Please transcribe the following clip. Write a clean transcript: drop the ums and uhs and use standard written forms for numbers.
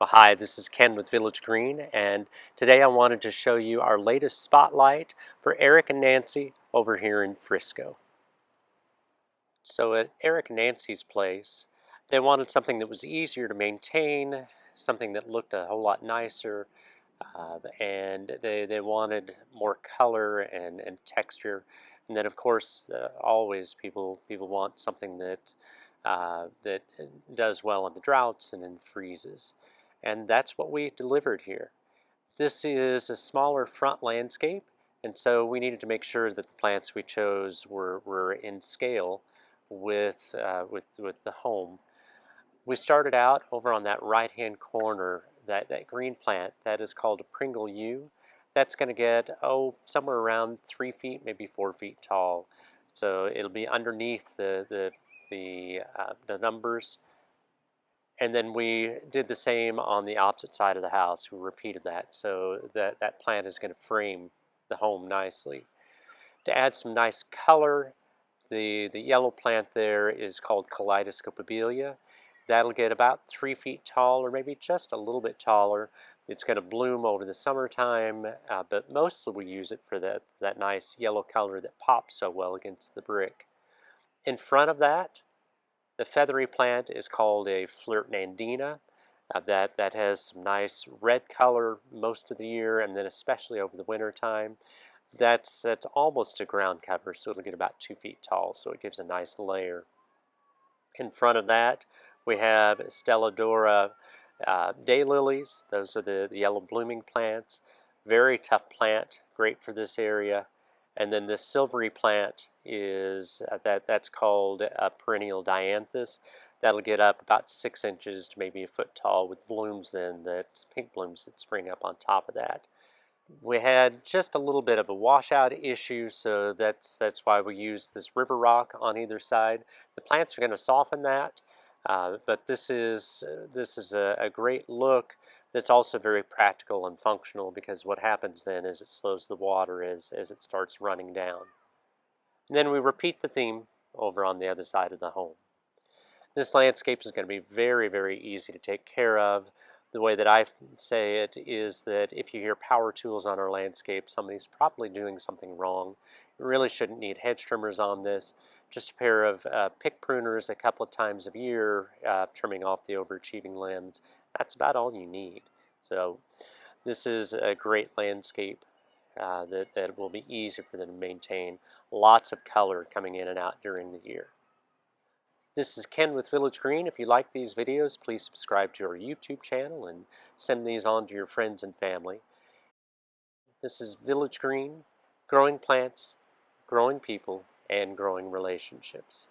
Well, hi, this is Ken with Village Green, and today I wanted to show you our latest spotlight for Eric and Nancy over here in Frisco. So at Eric and Nancy's place, they wanted something that was easier to maintain, something that looked a whole lot nicer, and they wanted more color and texture. And then, of course, always people want something that does well in the droughts and in the freezes. And that's what we delivered here. This is a smaller front landscape, and so we needed to make sure that the plants we chose were in scale with the home. We started out over on that right-hand corner, that green plant that is called a pringle yew. That's going to get somewhere around 3 feet, maybe 4 feet tall. So it'll be underneath the numbers. And then we did the same on the opposite side of the house. We repeated that, so that plant is going to frame the home nicely. To add some nice color, the yellow plant there is called kaleidoscope abelia. That'll get about 3 feet tall, or maybe just a little bit taller. It's going to bloom over the summertime, but mostly we use it for that nice yellow color that pops so well against the brick. In front of that, the feathery plant is called a flirt nandina. That has some nice red color most of the year, and then especially over the winter time. That's almost a ground cover, so it'll get about 2 feet tall, so it gives a nice layer. In front of that, we have stella daylilies. Those are the yellow blooming plants. Very tough plant, great for this area. And then this silvery plant is that's called a perennial dianthus. That'll get up about 6 inches to maybe a foot tall, with blooms pink blooms that spring up on top of that. We had just a little bit of a washout issue, so that's why we use this river rock on either side. The plants are going to soften that, but this is a great look that's also very practical and functional, because what happens then is it slows the water as it starts running down. And then we repeat the theme over on the other side of the home. This landscape is going to be very, very easy to take care of. The way that I say it is that if you hear power tools on our landscape, somebody's probably doing something wrong. You really shouldn't need hedge trimmers on this. Just a pair of pick pruners a couple of times a year, trimming off the overachieving limbs. That's about all you need. So this is a great landscape that will be easy for them to maintain. Lots of color coming in and out during the year. This is Ken with Village Green. If you like these videos, please subscribe to our YouTube channel and send these on to your friends and family. This is Village Green, growing plants, growing people, and growing relationships.